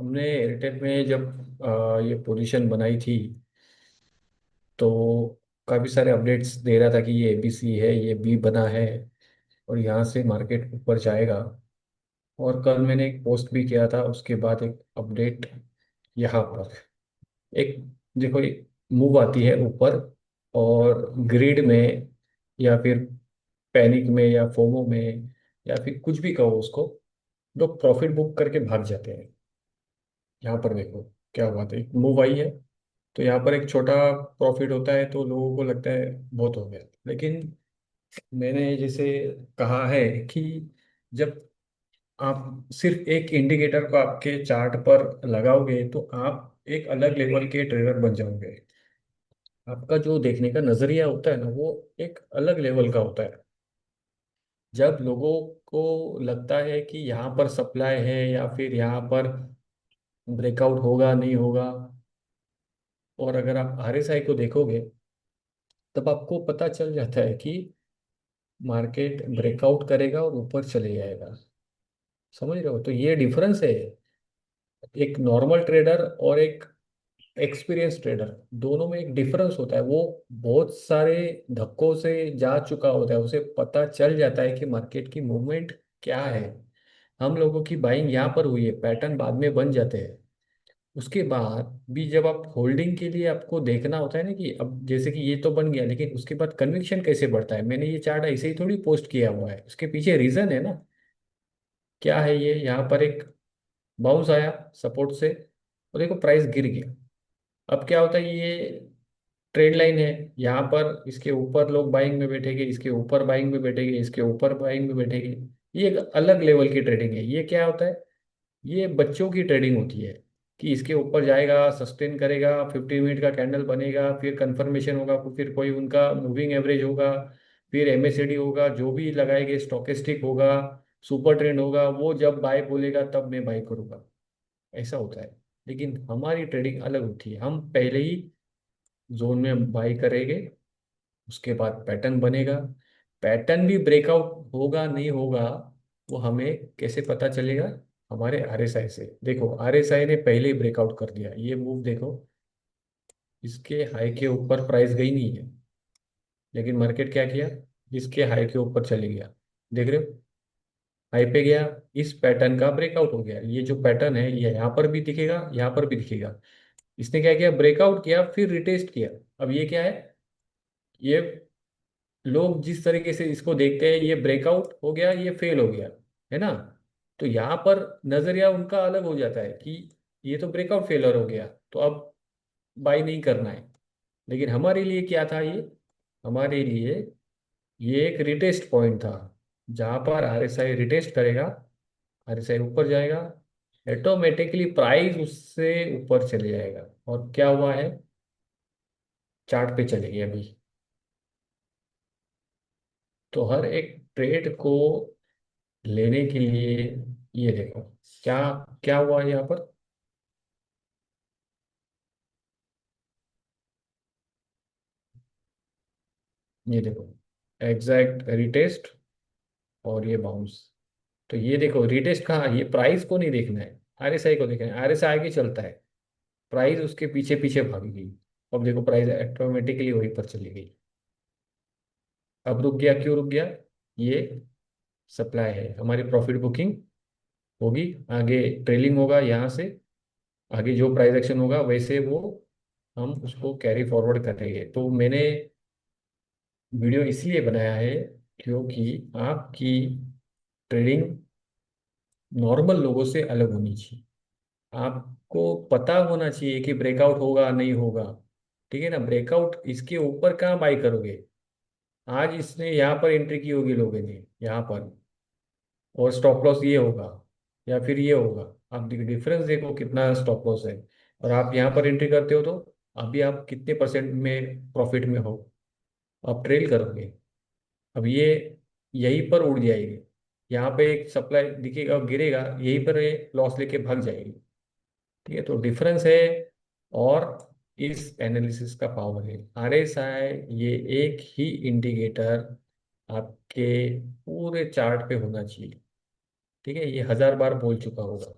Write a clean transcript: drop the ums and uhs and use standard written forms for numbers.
हमने एयरटेल में जब ये पोजीशन बनाई थी, तो काफ़ी सारे अपडेट्स दे रहा था कि ये एबीसी है, ये बी बना है और यहाँ से मार्केट ऊपर जाएगा। और कल मैंने एक पोस्ट भी किया था, उसके बाद एक अपडेट यहाँ पर एक देखो, एक मूव आती है ऊपर और ग्रिड में या फिर पैनिक में या फोमो में या फिर कुछ भी कहो उसको, लोग प्रॉफिट बुक करके भाग जाते हैं। यहाँ पर देखो क्या हुआ था, एक मूव आई है तो यहाँ पर एक छोटा प्रॉफिट होता है तो लोगों को लगता है बहुत हो गया। लेकिन मैंने जैसे कहा है कि जब आप सिर्फ एक इंडिकेटर को आपके चार्ट पर लगाओगे तो आप एक अलग लेवल के ट्रेडर बन जाओगे। आपका जो देखने का नजरिया होता है ना, वो एक अलग लेवल का होता है। जब लोगों को लगता है कि यहाँ पर सप्लाई है या फिर यहाँ पर ब्रेकआउट होगा नहीं होगा, और अगर आप आरएसआई को देखोगे तब आपको पता चल जाता है कि मार्केट ब्रेकआउट करेगा और ऊपर चले जाएगा। समझ रहे हो? तो ये डिफरेंस है, एक नॉर्मल ट्रेडर और एक एक्सपीरियंस ट्रेडर, दोनों में एक डिफरेंस होता है। वो बहुत सारे धक्कों से जा चुका होता है, उसे पता चल जाता है कि मार्केट की मूवमेंट क्या है। हम लोगों की बाइंग यहाँ पर हुई है, पैटर्न बाद में बन जाते हैं। उसके बाद भी जब आप होल्डिंग के लिए आपको देखना होता है ना कि अब जैसे कि ये तो बन गया, लेकिन उसके बाद कन्विक्शन कैसे बढ़ता है। मैंने ये चार्ट ऐसे ही थोड़ी पोस्ट किया हुआ है, उसके पीछे रीजन है ना। क्या है ये, यहाँ पर एक बाउंस आया सपोर्ट से और देखो प्राइस गिर गया। अब क्या होता है, ये ट्रेड लाइन है, यहाँ पर इसके ऊपर लोग बाइंग में बैठेंगे, इसके ऊपर बाइंग में बैठेंगे, इसके ऊपर बाइंग में बैठेंगे। ये एक अलग लेवल की ट्रेडिंग है। ये क्या होता है, ये बच्चों की ट्रेडिंग होती है कि इसके ऊपर जाएगा, सस्टेन करेगा, 50 मिनट का कैंडल बनेगा, फिर कंफर्मेशन होगा, फिर कोई उनका मूविंग एवरेज होगा, फिर एमएससीडी होगा, जो भी लगाएंगे स्टोकेस्टिक होगा, सुपर ट्रेंड होगा, वो जब बाय बोलेगा तब मैं बाय करूंगा। ऐसा होता है। लेकिन हमारी ट्रेडिंग अलग होती है, हम पहले ही जोन में बाय करेंगे, उसके बाद पैटर्न बनेगा। पैटर्न भी ब्रेकआउट होगा नहीं होगा, वो हमें कैसे पता चलेगा? हमारे आरएसआई से। देखो आरएसआई ने पहले ही ब्रेकआउट कर दिया, ये मूव देखो, इसके हाई के ऊपर प्राइस गई नहीं है, लेकिन मार्केट क्या किया, इसके हाई के ऊपर चले गया। देख रहे हो, हाई पे गया, इस पैटर्न का ब्रेकआउट हो गया। ये जो पैटर्न है ये यहाँ पर भी दिखेगा, यहाँ पर भी दिखेगा। इसने क्या किया, ब्रेकआउट किया फिर रिटेस्ट किया। अब ये क्या है, ये लोग जिस तरीके से इसको देखते हैं, ये ब्रेकआउट हो गया, ये फेल हो गया, है ना। तो यहाँ पर नजरिया उनका अलग हो जाता है कि ये तो ब्रेकआउट फेलर हो गया, तो अब बाई नहीं करना है। लेकिन हमारे लिए क्या था ये, हमारे लिए ये एक रिटेस्ट पॉइंट था, जहाँ पर आरएसआई रिटेस्ट करेगा, आरएसआई ऊपर जाएगा, ऑटोमेटिकली प्राइस उससे ऊपर चले जाएगा। और क्या हुआ है, चार्ट पे चलेगी अभी। तो हर एक ट्रेड को लेने के लिए ये देखो क्या क्या हुआ है यहाँ पर। ये देखो, एग्जैक्ट रिटेस्ट और ये बाउंस। तो ये देखो रिटेस्ट कहाँ, ये प्राइस को नहीं देखना है, आरएसआई को देखना है। आरएसआई आगे चलता है, प्राइस उसके पीछे पीछे भाग गई। अब देखो प्राइस ऑटोमेटिकली वहीं पर चली गई। अब रुक गया, क्यों रुक गया, ये सप्लाई है। हमारी प्रॉफिट बुकिंग होगी, आगे ट्रेलिंग होगा यहाँ से, आगे जो प्राइस एक्शन होगा वैसे वो हम उसको कैरी फॉरवर्ड करेंगे। तो मैंने वीडियो इसलिए बनाया है क्योंकि आपकी ट्रेडिंग नॉर्मल लोगों से अलग होनी चाहिए। आपको पता होना चाहिए कि ब्रेकआउट होगा नहीं होगा, ठीक है ना। ब्रेकआउट इसके ऊपर कहाँ बाई करोगे, आज इसने यहाँ पर एंट्री की होगी लोगों ने यहाँ पर, और स्टॉप लॉस ये होगा या फिर ये होगा। आप डिफरेंस देखो कितना स्टॉप लॉस है, और आप यहाँ पर एंट्री करते हो तो अभी आप कितने परसेंट में प्रॉफिट में हो, आप ट्रेल करोगे। अब ये यहीं पर उड़ जाएगी, यहाँ पे एक सप्लाई दिखेगा और गिरेगा, यहीं पर ये लॉस लेके भाग जाएगी। ठीक है, तो डिफरेंस है। और इस एनालिसिस का पावर है, आरएसआई ये एक ही इंडिकेटर आपके पूरे चार्ट पे होना चाहिए। ठीक है, ये 1000 बार बोल चुका होगा।